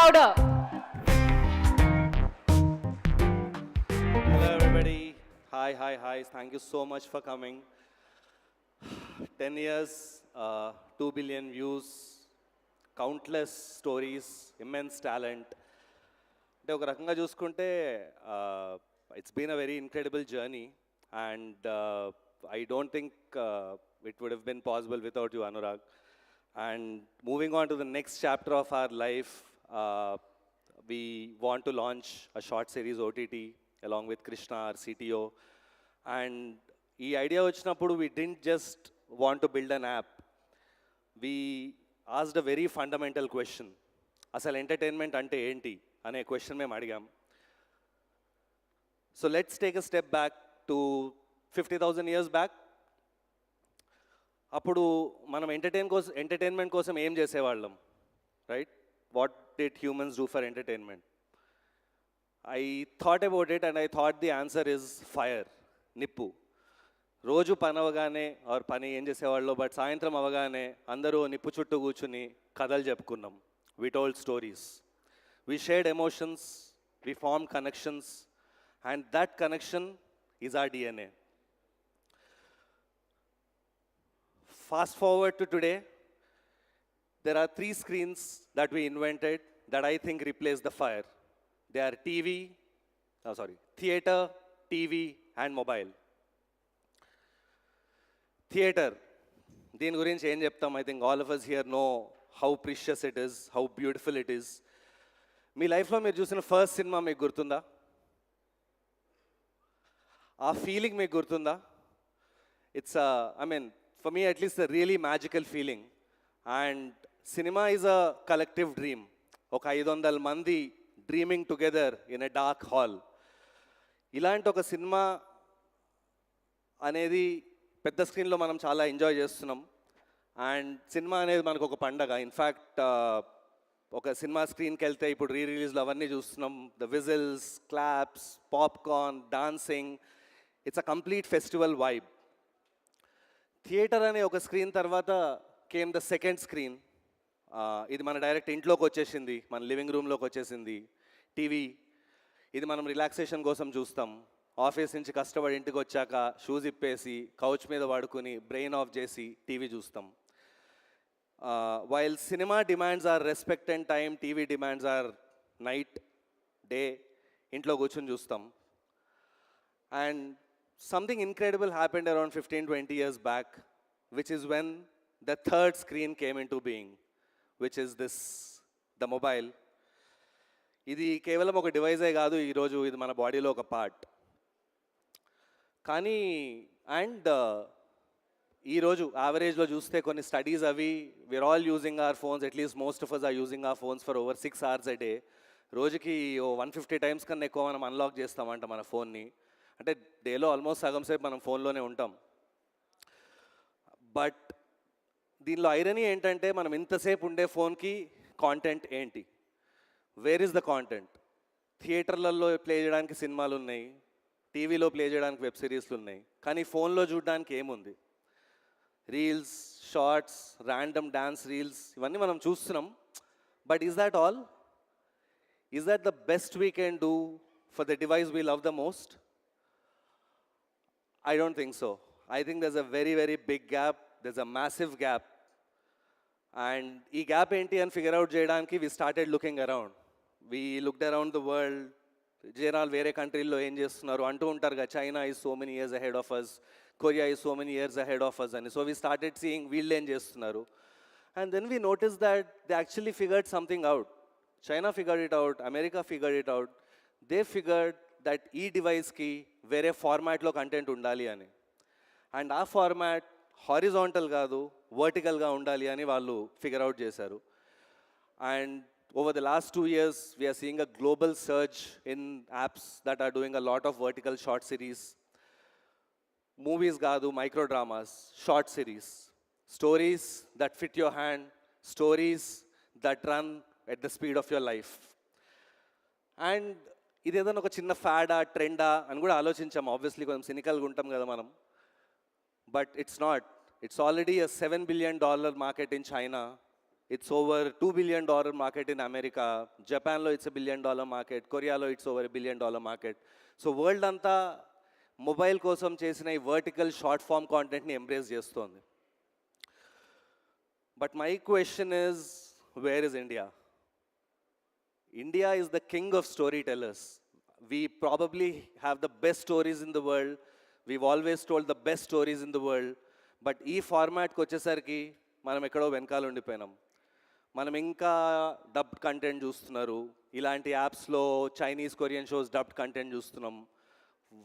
louder. Hello, everybody. Hi. Thank you so much for coming. 10 years, 2 billion views, countless stories, immense talent. అంటే ఒక రకంగా చూసుకుంటే it's been a very incredible journey and I don't think it would have been possible without you Anurag. And moving on to the next chapter of our life, we want to launch a short series OTT along with Krishna, our CTO. And ఈ idea వచ్చినప్పుడు we didn't just want to build an app. We asked a very fundamental question. అసలు entertainment అంటే ఏంటి అనే question మేము అడిగాం. So let's take a step back to 50,000 years back. అప్పుడు మనం ఎంటర్టైన్మెంట్ కోసం ఏం చేసేవాళ్ళం, right? What did humans do for entertainment? I thought about it and I thought the answer is fire, నిప్పు. రోజు పని అవగానే ఆర్ పని ఏం చేసేవాళ్ళు, బట్ సాయంత్రం అవగానే అందరూ నిప్పు చుట్టూ కూర్చుని కథలు చెప్పుకున్నాం. We told stories. We shared emotions, we formed connections, and that connection is our DNA. Fast forward to today, there are 3 screens that we invented that I think replace the fire. They are theater, TV, and mobile. Theater, దీని గురించి ఏం చెప్తాం? I think all of us here know how precious it is, how beautiful it is. మీ లైఫ్లో మీరు చూసిన first cinema మీకు గుర్తుందా? ఆ ఫీలింగ్ మీకు గుర్తుందా? It's for me at least a really magical feeling. And cinema is a collective dream. ఒక 500 మంది dreaming together in a dark hall. ఇలాంటి ఒక సినిమా అనేది పెద్ద స్క్రీన్లో మనం చాలా ఎంజాయ్ చేస్తున్నాం. అండ్ సినిమా అనేది మనకు ఒక పండగ. ఇన్ఫ్యాక్ట్ ఒక సినిమా స్క్రీన్కి వెళ్తే ఇప్పుడు రిలీజ్లు అవన్నీ చూస్తున్నాం. The whistles, claps, popcorn, dancing, it's a complete festival vibe. Theatre అనే ఒక స్క్రీన్ తర్వాత కేమ్ ద సెకండ్ స్క్రీన్. ఇది మన డైరెక్ట్ ఇంట్లోకి వచ్చేసింది, మన లివింగ్ రూమ్లోకి వచ్చేసింది. టీవీ, ఇది మనం రిలాక్సేషన్ కోసం చూస్తాం. ఆఫీస్ నుంచి కష్టపడి ఇంటికి వచ్చాక షూస్ ఇప్పేసి కౌచ్ మీద పడుకుని బ్రెయిన్ ఆఫ్ చేసి టీవీ చూస్తాం. While cinema demands our respect and time, TV demands our night, day, ఇంట్లో కూర్చొని చూస్తాం. And something incredible happened around 15-20 years back, which is when the third screen came into being, which is the mobile. ఇది కేవలం ఒక డివైజే కాదు, ఈరోజు ఇది మన బాడీలో ఒక పార్ట్. కానీ అండ్ ఈరోజు యావరేజ్లో చూస్తే కొన్ని స్టడీస్ అవి, we are all using our phones, at least most of us are using our phones for over 6 hours a day. రోజుకి 150 times కన్నా ఎక్కువ మనం అన్లాక్ చేస్తామంట మన ఫోన్ని. అంటే డేలో ఆల్మోస్ట్ సగం సేపు మనం ఫోన్లోనే ఉంటాం. బట్ దీనిలో ఐరనీ ఏంటంటే, మనం ఇంతసేపు ఉండే ఫోన్కి కాంటెంట్ ఏంటి? Where is the content? థియేటర్లలో ప్లే చేయడానికి సినిమాలు ఉన్నాయి, టీవీలో ప్లే చేయడానికి వెబ్ సిరీస్లు ఉన్నాయి, కానీ ఫోన్లో చూడడానికి ఏముంది? Reels, shorts, random dance reels, ఇవన్నీ మనం చూస్తున్నాం. But is that all? Is that the best we can do for the device we love the most? I don't think so. I think there's a very, very big gap. There's a massive gap. And ee gap enti and figure out cheyadaniki we started looking around. We looked around the world. Janalu vere countrylo em chestunnaru antu untaru ga, China is so many years ahead of us, Korea is so many years ahead of us ani. So we started seeing veellu em chestunnaru. And then we noticed that they actually figured something out. China figured it out, America figured it out. They figured that ఈ డివైస్కి వేరే ఫార్మాట్లో content ఉండాలి అని. And ఆ format horizontal కాదు, వర్టికల్గా ఉండాలి అని వాళ్ళు ఫిగర్ అవుట్ చేశారు. And over the last 2 years we're seeing a global search in apps that are doing a lot of vertical short series. Movies కాదు, micro dramas, short series, stories that fit your hand, stories that run at the speed of your life. And ఇది ఏదైనా ఒక చిన్న ఫ్యాడా, ట్రెండా అని కూడా ఆలోచించాము. Obviously కొంచెం సినికల్గా ఉంటాం కదా మనం. But it's not. It's already a $7 billion market in China. It's over $2 billion market in America. Japan lo it's a $1 billion market. Korea lo it's over $1 billion market. So world anta mobile kosam chesina vertical short form content ni embrace chestundi. But my question is, where is India? India is the king of storytellers. We probably have the best stories in the world. We've always told the best stories in the world. But ఈ ఫార్మాట్కి వచ్చేసరికి మనం ఎక్కడో వెనకాల ఉండిపోయినాం. మనం ఇంకా dubbed content చూస్తున్నారు. ఇలాంటి యాప్స్లో Chinese Korean shows dubbed content చూస్తున్నాం.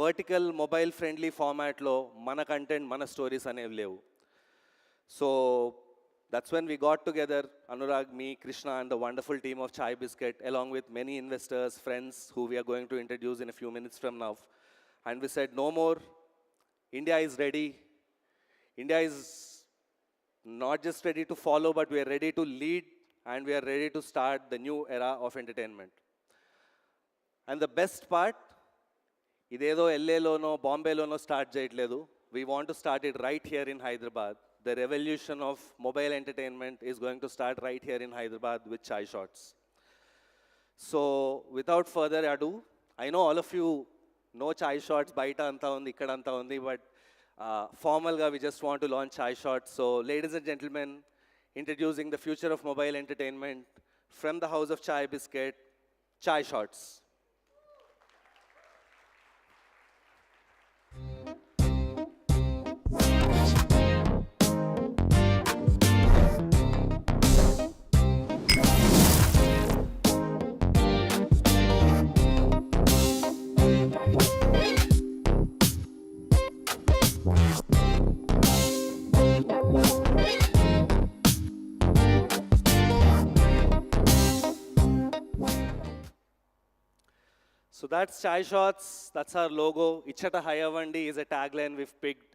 వర్టికల్ మొబైల్ ఫ్రెండ్లీ ఫార్మాట్లో మన కంటెంట్ మన స్టోరీస్ అనేవి లేవు. So that's when we got together, Anurag, me, Krishna, and the wonderful team of Chai Biscuit, along with many investors, friends who we are going to introduce in a few minutes from now. And we said, no more. India is ready. India is not just ready to follow, but we are ready to lead, and we are ready to start the new era of entertainment. And the best part, idedo LA lono, Bombay lono start cheyatledu. We want to start it right here in Hyderabad. The revolution of mobile entertainment is going to start right here in Hyderabad with Chai Shots. So, without further ado, I know all of you know Chai Shots, baita anta undi, ikkada anta undi, but formal ga we just want to launch Chai Shots. So, ladies and gentlemen, introducing the future of mobile entertainment from the house of Chai Biscuit, Chai Shots. So that's Chai Shots, that's our logo. Ichata Hayavandi is a tagline we've picked.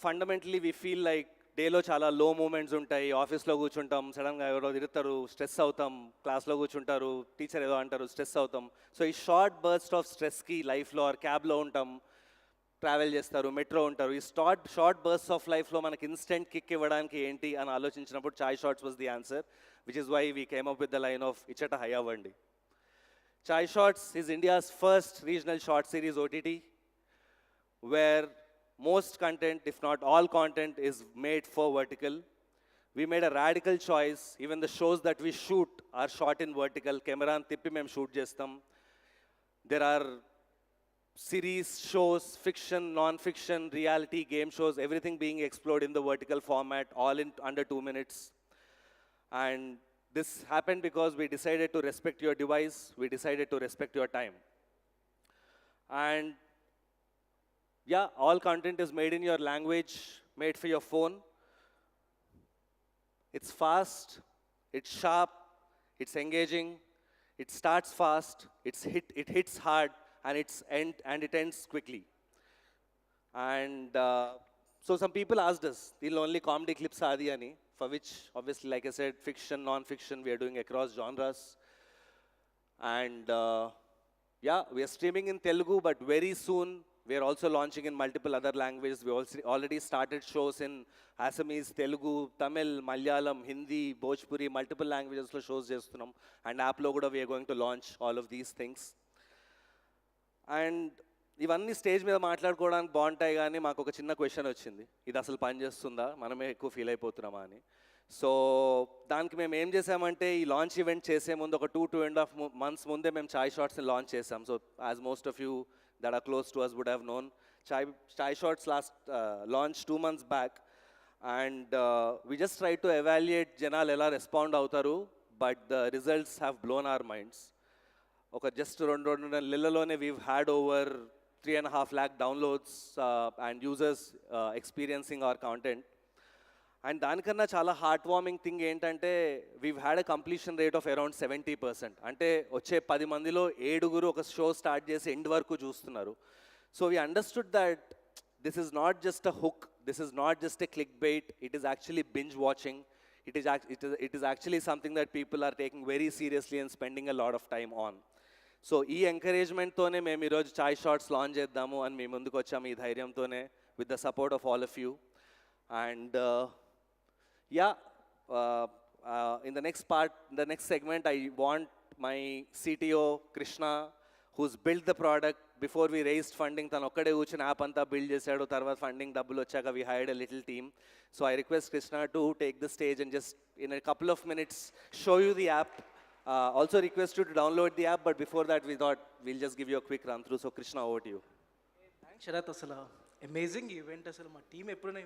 Fundamentally, we feel like డేలో చాలా లో moments ఉంటాయి. ఆఫీస్లో కూర్చుంటాం, సడన్గా ఎవరో తిరుగుతారు, stress అవుతాం. క్లాస్లో కూర్చుంటారు, టీచర్ ఏదో అంటారు, స్ట్రెస్ అవుతాం. సో ఈ షార్ట్ బర్స్ట్ ఆఫ్ స్ట్రెస్కి లైఫ్లో ఆర్ క్యాబ్లో ఉంటాం, ట్రావెల్ చేస్తారు, మెట్రో ఉంటారు. ఈ షార్ట్ బర్స్ట్ ఆఫ్ లైఫ్లో మనకి ఇన్స్టెంట్ కిక్ ఇవ్వడానికి ఏంటి అని ఆలోచించినప్పుడు Chai Shots was the answer, which is why we came up with the line of ఇచ్చట హయావండి. Chai Shots is India's first regional short series OTT, where most content, if not all content, is made for vertical. We made a radical choice. Even the shows that we shoot are shot in vertical. Camera and tippi mem shoot chestam. There are series, shows, fiction, non-fiction, reality, game shows, everything being explored in the vertical format, all in under 2 minutes. And this happened because we decided to respect your device, we decided to respect your time. And yeah, all content is made in your language, made for your phone. It's fast, it's sharp, it's engaging, it starts fast, it hits hard, and it ends quickly. And so some people asked us, "They'll only comedy clips adi ani," for which, obviously, like I said, fiction, non-fiction, we are doing across genres. And yeah, we are streaming in Telugu, but very soon we are also launching in multiple other languages. We also already started shows in Assamese, Telugu, Tamil, Malayalam, Hindi, Bhojpuri, multiple languages lo shows chestunnam. And app lo kuda we are going to launch all of these things. And ఇవన్నీ stage మీద మాట్లాడుకోవడానికి బాగుంటాయి, కానీ మాకు ఒక చిన్న question వచ్చింది, ఇది అసలు పని చేస్తుందా, మనమే ఎక్కువ ఫీల్ అయిపోతున్నామా అని. సో దానికి మేము ఏం చేసామంటే, ఈ లాంచ్ ఈవెంట్ చేసే ముందు ఒక 2.5 months ముందే మేము చాయ్ షార్ట్స్ని లాంచ్ చేసాం. So as most of you that are close to us would have known, Chai Shorts launch 2 months back. And we just try to evaluate జనాలు ఎలా రెస్పాండ్ అవుతారు, but the results have blown our minds. ఒక just 2 నెలల్లోనే we've had over 3.5 lakh downloads and users experiencing our content. And దానికన్నా చాలా heart warming thing ఏంటంటే, we've had a completion rate of around 70%. అంటే వచ్చే 10 మందిలో 7 ఒక షో స్టార్ట్ చేసి ఎండ్ వరకు చూస్తున్నారు. So we understood that this is not just a hook, this is not just a click bait, it is actually binge watching. It is actually something that people are taking very seriously and spending a lot of time on. So ఈ ఎంకరేజ్మెంట్తోనే మేము ఈరోజు చాయ్ Shorts launch చేద్దాము అని మేము ముందుకు వచ్చాము, ఈ ధైర్యంతోనే, with the support of all of you. And Yeah, in the next part, the next segment, I want my CTO, Krishna, who's built the product before we raised funding. తను ఒక్కడే కూర్చుని యాప్ అంతా బిల్డ్ చేశాడు. తర్వాత funding డబ్బులు వచ్చాక we hired a little team. So I request Krishna to take the stage and just in a couple of minutes show you the app. Also request you to download the app, but before that we thought we'll just give you a quick run through. So Krishna, over to you. Thanks Sharath. అసలు amazing event. అసలు మా team ఎప్పుడైనా